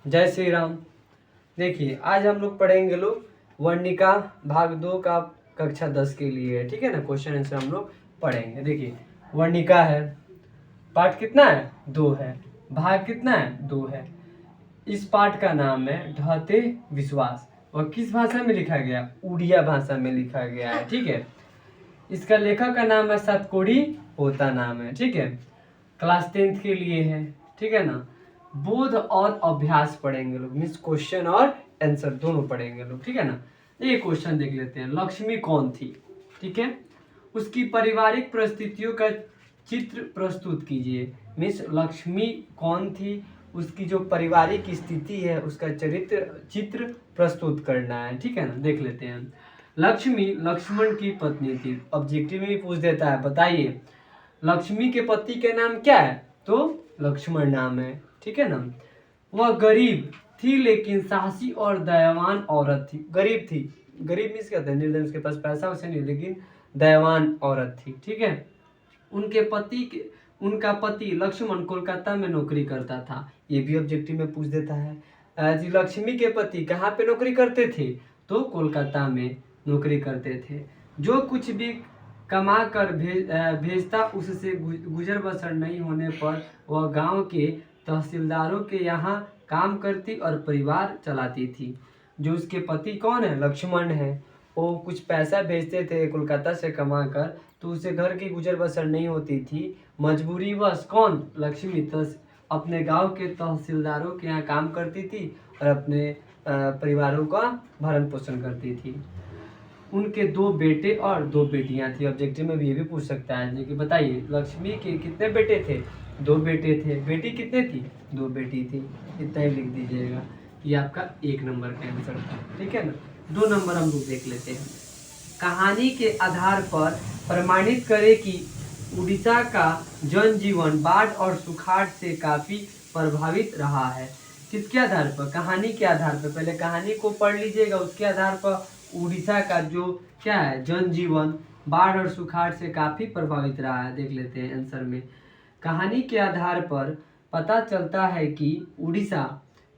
जय श्री राम। देखिए आज हम लोग पढ़ेंगे लोग वर्णिका भाग 2 का कक्षा 10 के लिए है, ठीक है ना। क्वेश्चन आंसर हम लोग पढ़ेंगे। देखिए वर्णिका है, पाठ कितना है 2 है, भाग कितना है 2 है। इस पाठ का नाम है ढहते विश्वास और किस भाषा में लिखा गया, उड़िया भाषा में लिखा गया है, ठीक है। इसका लेखक का नाम है सतकोड़ी होता नाम है, ठीक है। क्लास 10th के लिए है, ठीक है ना। बोध और अभ्यास पढ़ेंगे लोग, मीन्स क्वेश्चन और आंसर दोनों पढ़ेंगे लोग, ठीक है ना। ये क्वेश्चन देख लेते हैं। लक्ष्मी कौन थी, ठीक है। उसकी पारिवारिक परिस्थितियों का चित्र प्रस्तुत कीजिए। मीन्स लक्ष्मी कौन थी, उसकी जो पारिवारिक स्थिति है उसका चित्र प्रस्तुत करना है, ठीक है ना। देख लेते हैं। लक्ष्मी लक्ष्मण की पत्नी थी। ऑब्जेक्टिव में भी पूछ देता है, बताइए लक्ष्मी के पति का नाम क्या है, तो लक्ष्मण नाम है, ठीक है ना। वह गरीब थी लेकिन साहसी और दयावान औरत थी। गरीब थी, गरीब मीन्स कहते हैं निर्धन, उसके पास पैसा वैसे नहीं, लेकिन दयावान औरत थी, ठीक है। उनका पति लक्ष्मण कोलकाता में नौकरी करता था। ये भी ऑब्जेक्टिव में पूछ देता है। जी लक्ष्मी के पति कहाँ पे नौकरी करते थे, तो कोलकाता में नौकरी करते थे। जो कुछ भी कमा कर भेजता उससे गुजर बसर नहीं होने पर वह गांव के तहसीलदारों के यहाँ काम करती और परिवार चलाती थी। जो उसके पति कौन है, लक्ष्मण है, वो कुछ पैसा भेजते थे कोलकाता से कमा कर, तो उसे घर की गुजर बसर नहीं होती थी। मजबूरीवश कौन, लक्ष्मी अपने गांव के तहसीलदारों के यहाँ काम करती थी और अपने परिवारों का भरण पोषण करती थी। उनके 2 बेटे और 2 बेटियां थी। ऑब्जेक्टिव में भी ये भी पूछ सकता है जी कि बताइए लक्ष्मी के कितने बेटे थे, 2 बेटे थे। बेटी कितने थी, 2 बेटी थी। इतना ही लिख दीजिएगा, ये आपका 1 नंबर का आंसर था, ठीक है ना। 2 नंबर हम लोग देख लेते हैं। कहानी के आधार पर प्रमाणित करें कि उड़ीसा का जनजीवन बाढ़ और सुखाड़ से काफी प्रभावित रहा है। किसके आधार पर, कहानी के आधार पर। पहले कहानी को पढ़ लीजिएगा, उसके आधार पर उड़ीसा का जो क्या है जनजीवन बाढ़ और सुखाड़ से काफी प्रभावित रहा है। देख लेते हैं आंसर में। कहानी के आधार पर पता चलता है कि उड़ीसा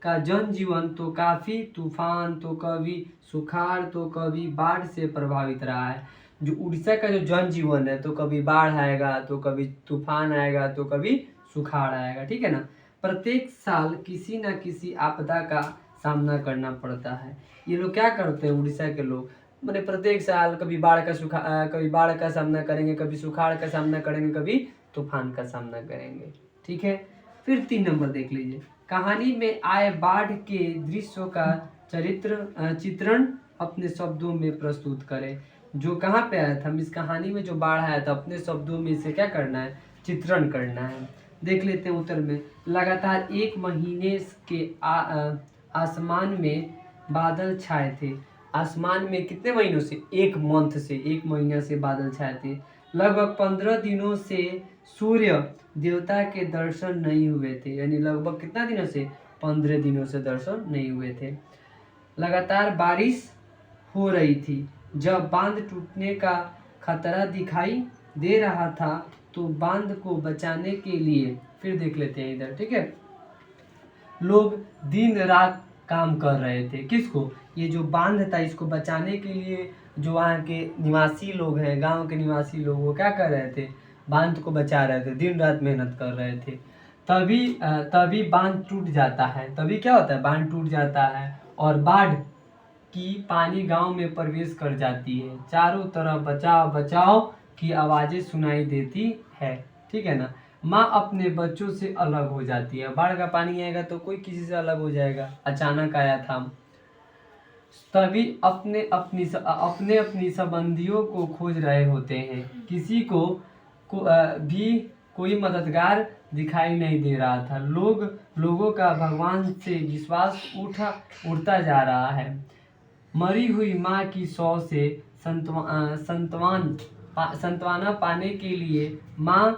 का जनजीवन तो काफी तूफान, तो कभी सुखाड़, तो कभी बाढ़ से प्रभावित रहा है। जो उड़ीसा का जो जनजीवन है, तो कभी बाढ़ आएगा, तो कभी तूफान आएगा, तो कभी सुखाड़ आएगा, ठीक है ना। प्रत्येक साल किसी न किसी आपदा का सामना करना पड़ता है। ये लोग क्या करते हैं उड़ीसा के लोग, मैंने प्रत्येक साल कभी कभी बाढ़ का सामना करेंगे, कभी सुखाड़ का सामना करेंगे, कभी तूफान का सामना करेंगे, ठीक है। फिर 3 नंबर देख लीजिए। कहानी में आए बाढ़ के दृश्यों का चित्रण अपने शब्दों में प्रस्तुत करें। जो कहाँ पे आया था, इस कहानी में जो बाढ़ आया था, अपने शब्दों में इसे क्या करना है, चित्रण करना है। देख लेते हैं उत्तर में। लगातार 1 महीने के आसमान में बादल छाए थे। आसमान में कितने महीनों से, 1 मंथ से, 1 महीना से बादल छाए थे। लगभग 15 दिनों से सूर्य देवता के दर्शन नहीं हुए थे। यानी लगभग कितना दिनों से, 15 दिनों से दर्शन नहीं हुए थे। लगातार बारिश हो रही थी। जब बांध टूटने का खतरा दिखाई दे रहा था तो बांध को बचाने के लिए, फिर देख लेते हैं इधर, ठीक है, लोग दिन रात काम कर रहे थे। किसको, ये जो बांध था इसको बचाने के लिए जो वहाँ के निवासी लोग हैं, गांव के निवासी लोग, वो क्या कर रहे थे, बांध को बचा रहे थे, दिन रात मेहनत कर रहे थे। तभी बांध टूट जाता है। तभी क्या होता है, बांध टूट जाता है और बाढ़ की पानी गांव में प्रवेश कर जाती है। चारों तरफ बचाओ बचाओ की आवाजें सुनाई देती है, ठीक है ना। माँ अपने बच्चों से अलग हो जाती है। बाढ़ का पानी आएगा तो कोई किसी से अलग हो जाएगा, अचानक आया था। तभी अपने अपनी संबंधियों को खोज रहे होते हैं। किसी भी कोई मददगार दिखाई नहीं दे रहा था। लोगों का भगवान से विश्वास उठता जा रहा है। मरी हुई माँ की सौ से संतवाना पाने के लिए माँ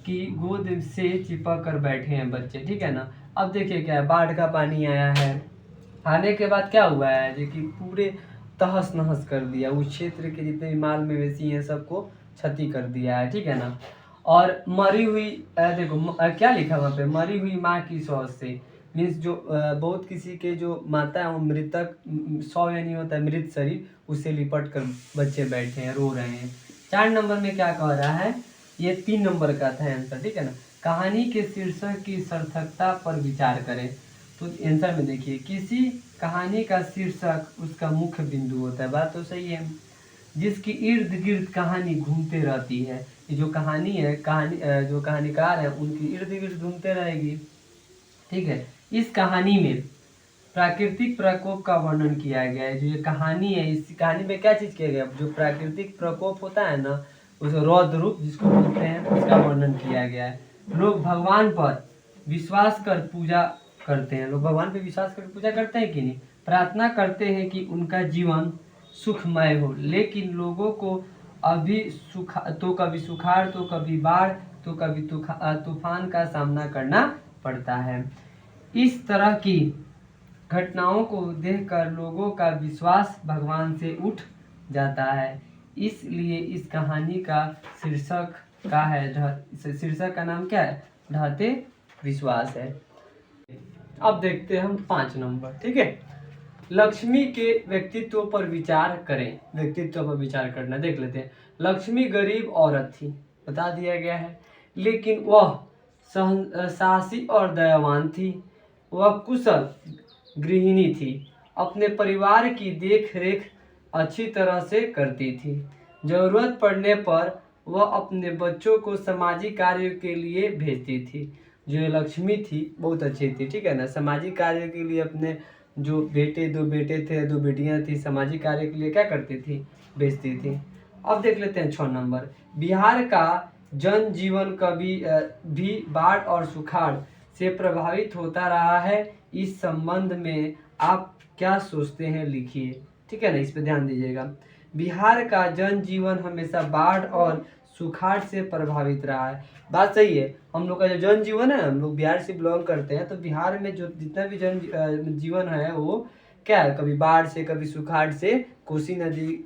की गोद से चिपक कर बैठे हैं बच्चे, ठीक है ना। अब देखिए क्या है, बाढ़ का पानी आया है, आने के बाद क्या हुआ है जो कि पूरे तहस नहस कर दिया। उस क्षेत्र के जितने भी माल मवेशी हैं सबको क्षति कर दिया है, ठीक है ना। और मरी हुई देखो क्या लिखा वहाँ पे, मरी हुई माँ की सौस से, मीन्स जो बहुत किसी के जो माता है वो मृतक सौ यानी होता है मृत शरीर, उससे लिपट कर बच्चे बैठे हैं, रो रहे हैं। 4 नंबर में क्या कह रहा है, ये 3 नंबर का था आंसर, ठीक है ना। कहानी के शीर्षक की सार्थकता पर विचार करें। तो आंसर में देखिए, किसी कहानी का शीर्षक उसका मुख्य बिंदु होता है, बात तो सही है, जिसकी इर्द गिर्द कहानी घूमते रहती है। ये जो कहानी है, जो कहानीकार है उनकी इर्द गिर्द घूमते रहेगी, ठीक है। इस कहानी में प्राकृतिक प्रकोप का वर्णन किया गया है। जो ये कहानी है, इस कहानी में क्या चीज किया गया, जो प्राकृतिक प्रकोप होता है ना, उस रौद्र रूप जिसको बोलते हैं, उसका वर्णन किया गया है। लोग भगवान पर विश्वास कर पूजा करते हैं, लोग भगवान पर विश्वास कर पूजा करते हैं कि नहीं, प्रार्थना करते हैं कि उनका जीवन सुखमय हो, लेकिन लोगों को अभी कभी सुखाड़, तो कभी बाढ़, तो कभी तूफान का सामना करना पड़ता है। इस तरह की घटनाओं को देखकर लोगों का विश्वास भगवान से उठ जाता है। इसलिए इस कहानी का शीर्षक शीर्षक का नाम क्या है, ढहते विश्वास है। अब देखते हैं हम 5 नंबर, ठीक है। लक्ष्मी के व्यक्तित्व पर विचार करें। व्यक्तित्व पर विचार करना देख लेते हैं। लक्ष्मी गरीब औरत थी, बता दिया गया है, लेकिन वह साहसी और दयावान थी। वह कुशल गृहिणी थी, अपने परिवार की देख रेख अच्छी तरह से करती थी। जरूरत पड़ने पर वह अपने बच्चों को सामाजिक कार्य के लिए भेजती थी। जो ये लक्ष्मी थी बहुत अच्छी थी, ठीक है ना, सामाजिक कार्य के लिए अपने जो दो बेटे थे, 2 बेटियां थी, सामाजिक कार्य के लिए क्या करती थी, भेजती थी। अब देख लेते हैं 6 नंबर। बिहार का जनजीवन कभी भी बाढ़ और सुखाड़ से प्रभावित होता रहा है। इस संबंध में आप क्या सोचते हैं, लिखिए, ठीक है ना, इस पे ध्यान दीजिएगा। बिहार का जनजीवन हमेशा बाढ़ और सुखाड़ से प्रभावित रहा है, बात सही है। हम लोग का जो जनजीवन है, हम लोग बिहार से बिलोंग करते हैं, तो बिहार में जो जितना भी जीवन है वो क्या है, कभी बाढ़ से, कभी सुखाड़ से, कोसी नदी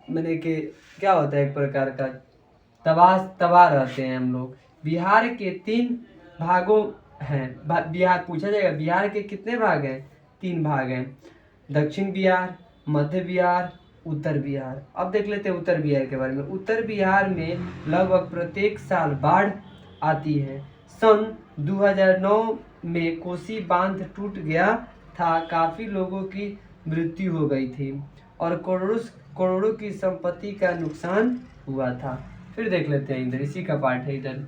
मैंने के क्या होता है, एक प्रकार का तबाह रहते हैं हम लोग। बिहार के 3 भागों हैं, बिहार पूछा जाएगा, बिहार के कितने भाग हैं, 3 भाग हैं, दक्षिण बिहार, मध्य बिहार, उत्तर बिहार। अब देख लेते हैं उत्तर बिहार के बारे में। उत्तर बिहार में लगभग प्रत्येक साल बाढ़ आती है। सन 2009 में कोसी बांध टूट गया था, काफी लोगों की मृत्यु हो गई थी और करोड़ों की संपत्ति का नुकसान हुआ था। फिर देख लेते हैं इधर, इसी का पार्ट है इधर।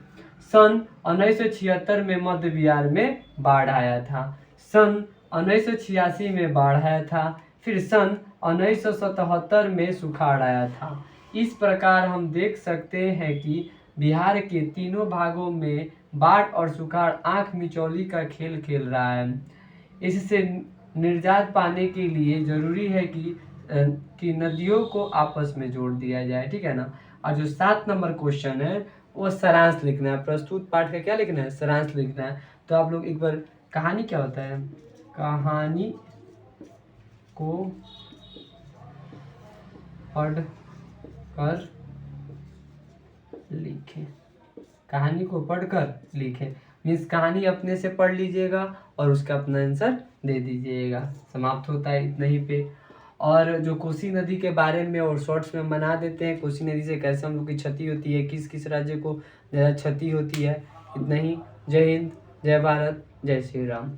सन 1976 में मध्य बिहार में बाढ़ आया था। सन 1986 में बाढ़ आया था। फिर सन 1977 में सुखाड़ आया था। इस प्रकार हम देख सकते हैं कि बिहार के तीनों भागों में बाढ़ और सुखाड़ आंख मिचौली का खेल खेल रहा है। इससे निजात पाने के लिए जरूरी है कि नदियों को आपस में जोड़ दिया जाए, ठीक है ना। और जो 7 नंबर क्वेश्चन है वो सारांश लिखना है, प्रस्तुत पाठ का क्या लिखना है, सारांश लिखना है। तो आप लोग एक बार, कहानी क्या होता है, कहानी को पढ़ कर लिखें, कहानी को पढ़कर लिखें, मीन्स कहानी अपने से पढ़ लीजिएगा और उसका अपना आंसर दे दीजिएगा। समाप्त होता है इतना ही पे। और जो कोसी नदी के बारे में और शॉर्ट्स में बना देते हैं, कोसी नदी से कैसे हम लोग की क्षति होती है, किस किस राज्य को ज़्यादा क्षति होती है, इतना ही। जय हिंद, जय भारत, जय श्री राम।